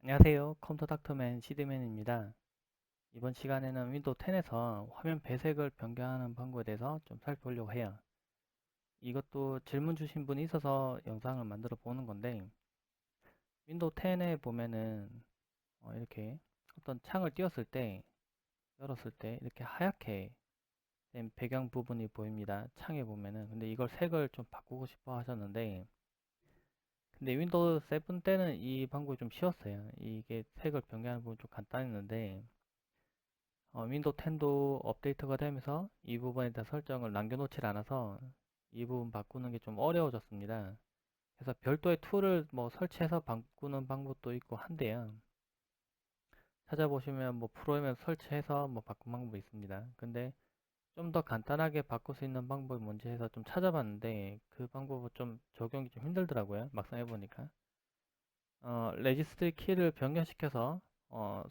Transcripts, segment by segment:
안녕하세요. 컴퓨터 닥터맨 시드맨입니다. 이번 시간에는 윈도우 10에서 화면 배색을 변경하는 방법에 대해서 좀 살펴보려고 해요. 이것도 질문 주신 분이 있어서 영상을 만들어 보는 건데, 윈도우 10에 보면은 이렇게 어떤 창을 띄웠을 때, 열었을 때 이렇게 하얗게 된 배경 부분이 보입니다. 창에 보면은. 근데 이걸 색을 좀 바꾸고 싶어 하셨는데, 근데 윈도우 7 때는 이 방법이 좀 쉬웠어요. 이게 색을 변경하는 부분이 좀 간단했는데, 윈도우 10도 업데이트가 되면서 이 부분에 대한 설정을 남겨놓질 않아서 이 부분 바꾸는 게 좀 어려워졌습니다. 그래서 별도의 툴을 뭐 설치해서 바꾸는 방법도 있고 한데요. 찾아보시면 뭐 프로그램을 설치해서 뭐 바꾸는 방법이 있습니다. 근데 좀 더 간단하게 바꿀 수 있는 방법이 뭔지 해서 좀 찾아봤는데 그 방법은 좀 적용이 좀 힘들더라고요. 막상 해보니까. 레지스트리 키를 변경시켜서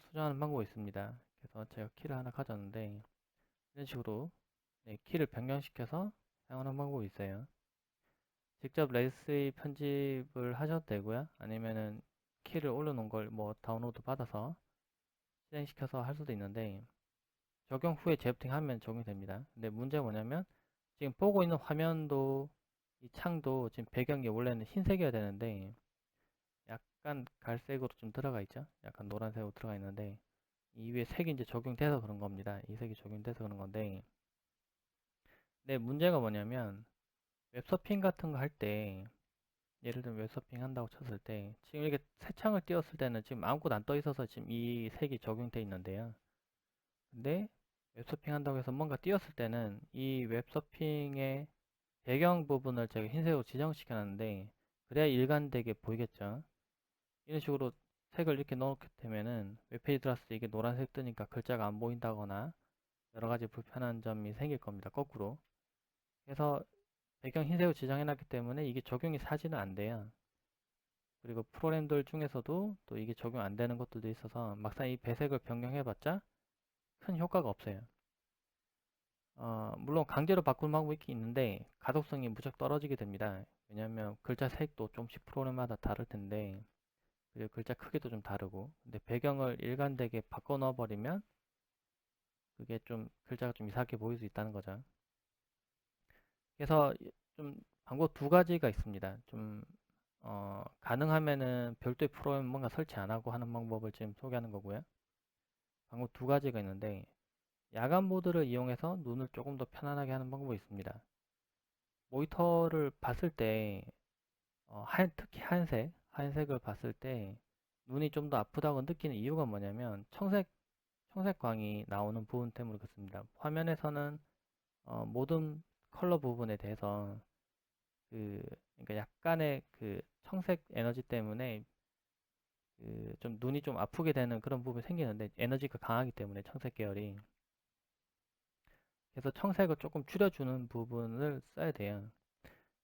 수정하는 방법이 있습니다. 그래서 제가 키를 하나 가졌는데 이런 식으로 네, 키를 변경시켜서 사용하는 방법이 있어요. 직접 레지스트리 편집을 하셔도 되고요. 아니면은 키를 올려놓은 걸 뭐 다운로드 받아서 실행시켜서 할 수도 있는데 적용 후에 재부팅하면 적용이 됩니다. 근데 문제가 뭐냐면 지금 보고 있는 화면도 이 창도 지금 배경이 원래는 흰색이어야 되는데 약간 갈색으로 좀 들어가 있죠. 약간 노란색으로 들어가 있는데 이 위에 색이 이제 적용돼서 그런 겁니다. 이 색이 적용돼서 그런 건데 네, 문제가 뭐냐면 웹서핑 같은 거 할 때, 예를 들면 웹서핑 한다고 쳤을 때, 지금 이렇게 새 창을 띄웠을 때는 지금 아무것도 안 떠 있어서 지금 이 색이 적용돼 있는데요. 근데 웹서핑 한다고 해서 뭔가 띄웠을 때는 이 웹서핑의 배경 부분을 제가 흰색으로 지정시켜 놨는데, 그래야 일관되게 보이겠죠. 이런 식으로 색을 이렇게 넣게 되면은 웹페이지 들어왔을 때 이게 노란색 뜨니까 글자가 안 보인다거나 여러 가지 불편한 점이 생길 겁니다. 거꾸로. 그래서 배경 흰색으로 지정해놨기 때문에 이게 적용이 사지는 안 돼요. 그리고 프로그램들 중에서도 또 이게 적용 안 되는 것들도 있어서 막상 이 배색을 변경해봤자 큰 효과가 없어요. 물론 강제로 바꾸는 방법이 있긴 있는데 가독성이 무척 떨어지게 됩니다. 왜냐하면 글자 색도 조금씩 프로그램마다 다를 텐데 그리고 글자 크기도 좀 다르고 근데 배경을 일관되게 바꿔 넣어버리면 그게 좀 글자가 좀 이상하게 보일 수 있다는 거죠. 그래서 좀 방법 두 가지가 있습니다. 좀 가능하면은 별도의 프로그램 뭔가 설치 안 하고 하는 방법을 지금 소개하는 거고요. 방법 두 가지가 있는데, 야간 모드를 이용해서 눈을 조금 더 편안하게 하는 방법이 있습니다. 모니터를 봤을 때, 특히 하얀색을 봤을 때, 눈이 좀 더 아프다고 느끼는 이유가 뭐냐면, 청색광이 나오는 부분 때문에 그렇습니다. 화면에서는, 모든 컬러 부분에 대해서, 그러니까 약간의 그 청색 에너지 때문에 좀 눈이 좀 아프게 되는 그런 부분이 생기는데 에너지가 강하기 때문에 청색 계열이 그래서 청색을 조금 줄여주는 부분을 써야 돼요.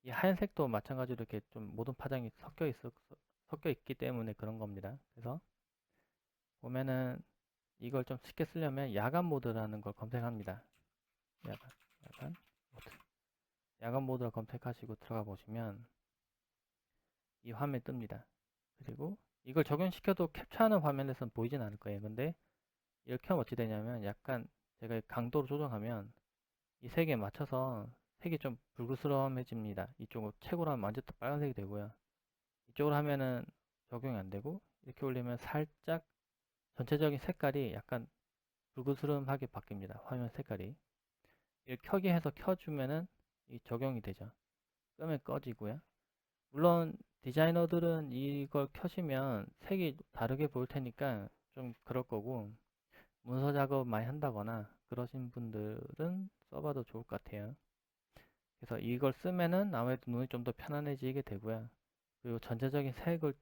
이 하얀색도 마찬가지로 이렇게 좀 모든 파장이 섞여 있기 때문에 그런 겁니다. 그래서 보면은 이걸 좀 쉽게 쓰려면 야간 모드라는 걸 검색합니다. 야간, 야간 모드. 야간 모드를 검색하시고 들어가 보시면 이 화면이 뜹니다. 그리고 이걸 적용시켜도 캡처하는 화면에서는 보이진 않을 거예요. 근데 이렇게 하면 어찌 되냐면 약간 제가 강도를 조정하면 이 색에 맞춰서 색이 좀 붉으스러움해집니다. 이쪽으로 최고로 하면 완전 또 빨간색이 되고요. 이쪽으로 하면은 적용이 안 되고 이렇게 올리면 살짝 전체적인 색깔이 약간 붉으스름하게 바뀝니다. 화면 색깔이. 이렇게 켜기 해서 켜주면은 이 적용이 되죠. 끄면 꺼지고요. 물론 디자이너들은 이걸 켜시면 색이 다르게 보일 테니까 좀 그럴 거고 문서 작업 많이 한다거나 그러신 분들은 써봐도 좋을 것 같아요. 그래서 이걸 쓰면은 아무래도 눈이 좀 더 편안해지게 되고요. 그리고 전체적인 색을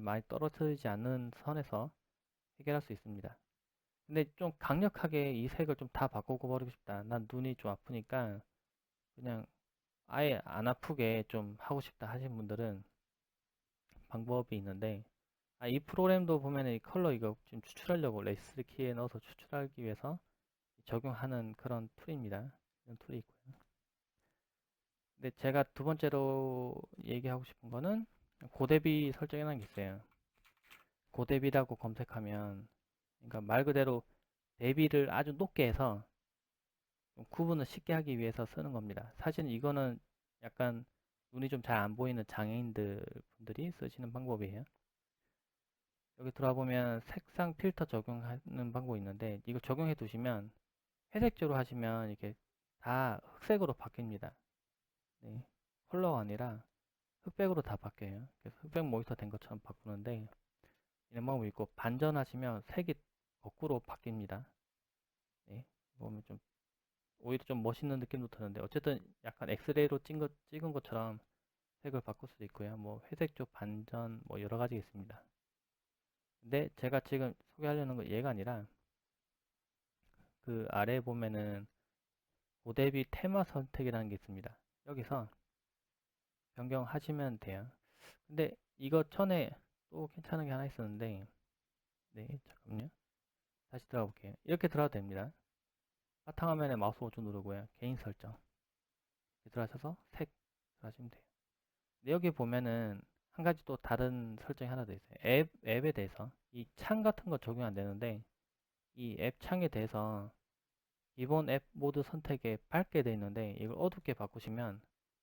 많이 떨어뜨리지 않는 선에서 해결할 수 있습니다. 근데 좀 강력하게 이 색을 좀 다 바꾸고 버리고 싶다. 난 눈이 좀 아프니까 그냥 아예 안 아프게 좀 하고 싶다 하신 분들은 방법이 있는데 이 프로그램도 보면 이 컬러 이거 지금 추출하려고 레지스트리 키에 넣어서 추출하기 위해서 적용하는 그런 툴입니다. 이런 툴이 있고요. 근데 제가 두 번째로 얘기하고 싶은 거는 고대비 설정이라는 게 있어요. 고대비라고 검색하면, 그러니까 말 그대로 대비를 아주 높게 해서 좀 구분을 쉽게 하기 위해서 쓰는 겁니다. 사실 이거는 약간 눈이 좀 잘 안 보이는 장애인들 분들이 쓰시는 방법이에요. 여기 들어와 보면 색상 필터 적용하는 방법이 있는데, 이거 적용해 두시면 회색조로 하시면 이게 다 흑색으로 바뀝니다. 네. 컬러가 아니라 흑백으로 다 바뀌어요. 그래서 흑백 모니터 된 것처럼 바꾸는데, 이런 방법이 있고, 반전하시면 색이 거꾸로 바뀝니다. 네. 보면 좀 오히려 좀 멋있는 느낌도 드는데, 어쨌든 약간 엑스레이로 찍은 것처럼 색을 바꿀 수도 있고요. 뭐 회색조 반전 뭐 여러 가지 있습니다. 근데 제가 지금 소개하려는 건 얘가 아니라, 그 아래에 보면은 고대비 테마 선택이라는 게 있습니다. 여기서 변경하시면 돼요. 근데 이거 전에 또 괜찮은 게 하나 있었는데, 네, 잠깐만요. 다시 들어가 볼게요. 이렇게 들어가도 됩니다. 바탕화면에 마우스 오른쪽 누르고요. 개인 설정. 들어가셔서 색 들어가시면 돼요. 근데 여기 보면은 한 가지 또 다른 설정이 하나 더 있어요. 앱에 대해서. 이 창 같은 거 적용 안 되는데, 이 앱 창에 대해서 기본 앱 모드 선택에 밝게 되어 있는데, 이걸 어둡게 바꾸시면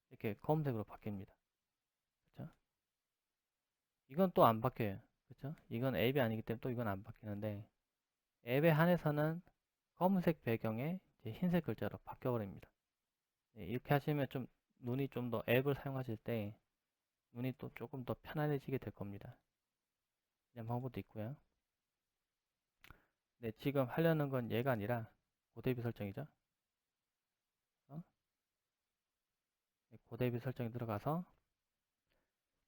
이렇게 검은색으로 바뀝니다. 그렇죠? 이건 또 안 바뀌어요. 그렇죠? 이건 앱이 아니기 때문에 또 이건 안 바뀌는데, 앱에 한해서는 검은색 배경에 이제 흰색 글자로 바뀌어 버립니다. 네, 이렇게 하시면 좀 눈이 좀 더 앱을 사용하실 때 눈이 또 조금 더 편안해지게 될 겁니다. 이런 방법도 있고요. 네, 지금 하려는 건 얘가 아니라 고대비 설정이죠. 어? 네, 고대비 설정에 들어가서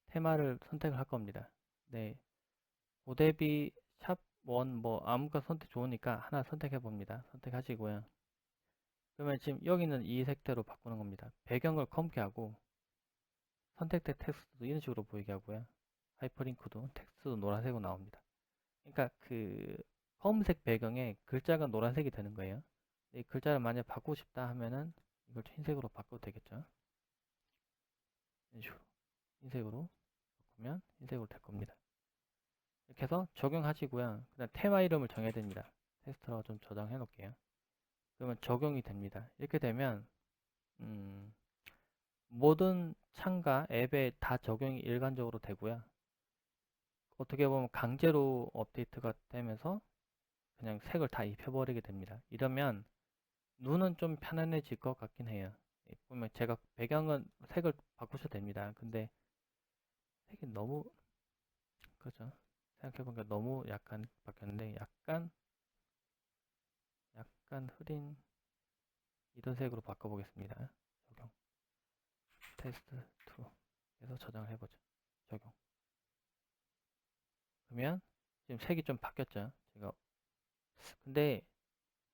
테마를 선택을 할 겁니다. 네, 고대비 샵 원 뭐 아무거나 선택 좋으니까 하나 선택해 봅니다. 선택하시고요. 그러면 지금 여기는 이 색대로 바꾸는 겁니다. 배경을 검게 하고 선택된 텍스트도 이런 식으로 보이게 하고요. 하이퍼링크도 텍스트도 노란색으로 나옵니다. 그러니까 그 검은색 배경에 글자가 노란색이 되는 거예요. 이 글자를 만약 바꾸고 싶다 하면은 이걸 흰색으로 바꿔도 되겠죠. 이런 식으로 흰색으로 바꾸면 흰색으로 될 겁니다. 이렇게 해서 적용하시고요. 그다음 테마 이름을 정해야 됩니다. 텍스트로 좀 저장해 놓을게요. 그러면 적용이 됩니다. 이렇게 되면 음, 모든 창과 앱에 다 적용이 일관적으로 되고요. 어떻게 보면 강제로 업데이트가 되면서 그냥 색을 다 입혀버리게 됩니다. 이러면 눈은 좀 편안해질 것 같긴 해요. 보면 제가 배경은 색을 바꾸셔도 됩니다. 근데 색이 너무, 그죠? 생각해보니까 너무 약간 바뀌었는데, 약간 흐린 이런 색으로 바꿔보겠습니다. 적용. 테스트 2. 해서 저장을 해보죠. 적용. 그러면 지금 색이 좀 바뀌었죠. 제가. 근데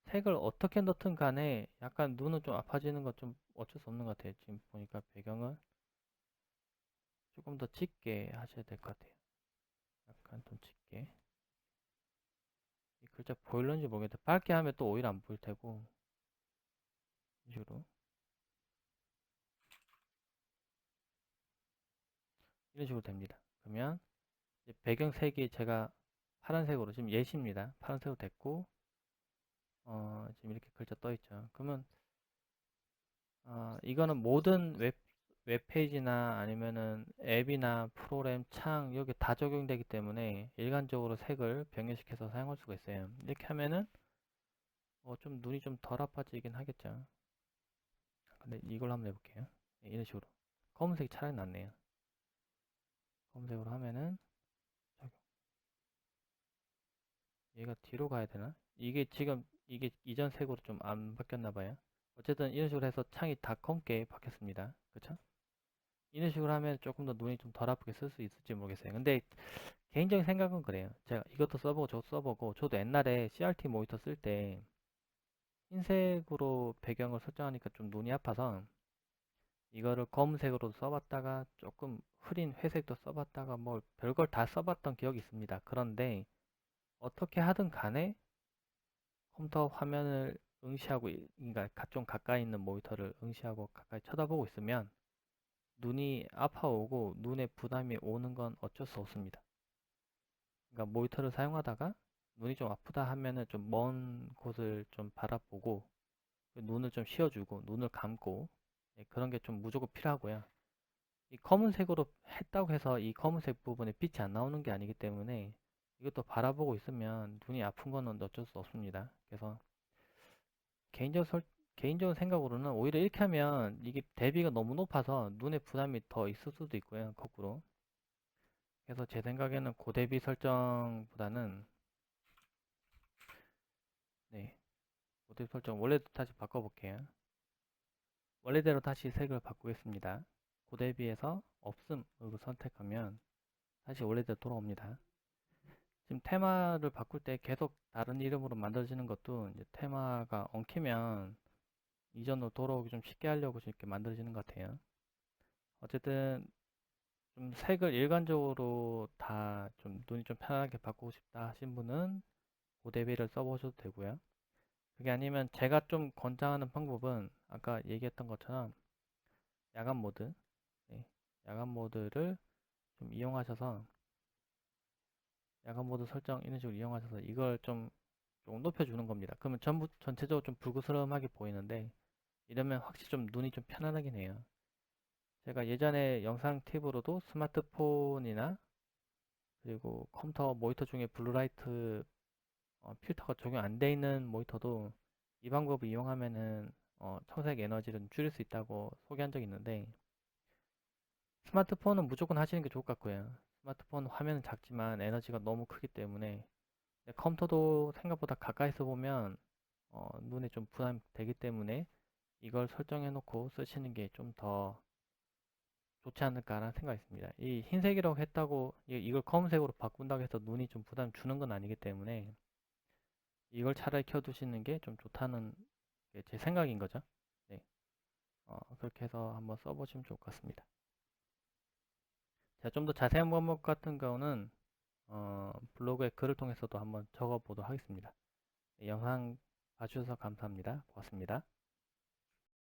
색을 어떻게 넣든 간에 약간 눈은 좀 아파지는 건 좀 어쩔 수 없는 것 같아요. 지금 보니까 배경을 조금 더 짙게 하셔야 될 것 같아요. 약간 좀 짙게. 이 글자 보일런지 모르겠는데 밝게 하면 또 오히려 안 보일 테고 이런 식으로 이런 식으로 됩니다. 그러면 이제 배경색이 제가 파란색으로 지금 예시입니다. 파란색으로 됐고 지금 이렇게 글자 떠 있죠. 그러면 이거는 모든 웹페이지나 아니면은 앱이나 프로그램 창 여기 다 적용되기 때문에 일관적으로 색을 병렬시켜서 사용할 수가 있어요. 이렇게 하면은 좀 눈이 좀 덜 아파지긴 하겠죠. 근데 이걸로 한번 해볼게요. 네, 이런 식으로 검은색이 차라리 낫네요. 검은색으로 하면은 적용. 얘가 뒤로 가야 되나? 이게 지금 이게 이전 색으로 좀 안 바뀌었나 봐요. 어쨌든 이런 식으로 해서 창이 다 검게 바뀌었습니다. 그쵸? 이런 식으로 하면 조금 더 눈이 좀 덜 아프게 쓸 수 있을지 모르겠어요. 근데 개인적인 생각은 그래요. 제가 이것도 써보고 저것도 써보고 저도 옛날에 CRT 모니터 쓸 때 흰색으로 배경을 설정하니까 좀 눈이 아파서 이거를 검은색으로 써봤다가 조금 흐린 회색도 써봤다가 뭐 별걸 다 써봤던 기억이 있습니다. 그런데 어떻게 하든 간에 컴퓨터 화면을 응시하고 그러니까 좀 가까이 있는 모니터를 응시하고 가까이 쳐다보고 있으면 눈이 아파오고 눈에 부담이 오는 건 어쩔 수 없습니다. 그러니까 모니터를 사용하다가 눈이 좀 아프다 하면은 좀 먼 곳을 좀 바라보고 눈을 좀 쉬어주고 눈을 감고 예, 그런 게 좀 무조건 필요하고요. 이 검은색으로 했다고 해서 이 검은색 부분에 빛이 안 나오는 게 아니기 때문에 이것도 바라보고 있으면 눈이 아픈 거는 어쩔 수 없습니다. 그래서 개인적 개인적인 생각으로는 오히려 이렇게 하면 이게 대비가 너무 높아서 눈에 부담이 더 있을 수도 있고요. 거꾸로. 그래서 제 생각에는 고대비 설정보다는 네, 고대비 설정 원래 다시 바꿔볼게요. 원래대로 다시 색을 바꾸겠습니다. 고대비에서 없음으로 선택하면 다시 원래대로 돌아옵니다. 지금 테마를 바꿀 때 계속 다른 이름으로 만들어지는 것도 이제 테마가 엉키면 이전으로 돌아오기 좀 쉽게 하려고 이렇게 만들어지는 것 같아요. 어쨌든 좀 색을 일관적으로 다 좀 눈이 좀 편하게 바꾸고 싶다 하신 분은 고대비를 써보셔도 되고요. 그게 아니면 제가 좀 권장하는 방법은 아까 얘기했던 것처럼 야간 모드, 네, 야간 모드를 좀 이용하셔서 야간 모드 설정 이런 식으로 이용하셔서 이걸 좀 조금 높여주는 겁니다. 그러면 전체적으로 좀 불그스름하게 보이는데 이러면 확실히 좀 눈이 좀 편안하긴 해요. 제가 예전에 영상 팁으로도 스마트폰이나 그리고 컴퓨터 모니터 중에 블루라이트 필터가 적용 안 돼 있는 모니터도 이 방법을 이용하면은 청색 에너지를 좀 줄일 수 있다고 소개한 적이 있는데 스마트폰은 무조건 하시는 게 좋을 것 같고요. 스마트폰 화면은 작지만 에너지가 너무 크기 때문에 컴퓨터도 생각보다 가까이서 보면 눈에 좀 부담이 되기 때문에 이걸 설정해 놓고 쓰시는 게 좀 더 좋지 않을까라는 생각이 있습니다. 이 흰색이라고 했다고 이걸 검은색으로 바꾼다고 해서 눈이 좀 부담 주는 건 아니기 때문에 이걸 차라리 켜두시는 게 좀 좋다는 게 제 생각인 거죠. 네, 그렇게 해서 한번 써보시면 좋을 것 같습니다. 자, 좀 더 자세한 방법 같은 경우는 블로그에 글을 통해서도 한번 적어보도록 하겠습니다. 네, 영상 봐주셔서 감사합니다. 고맙습니다.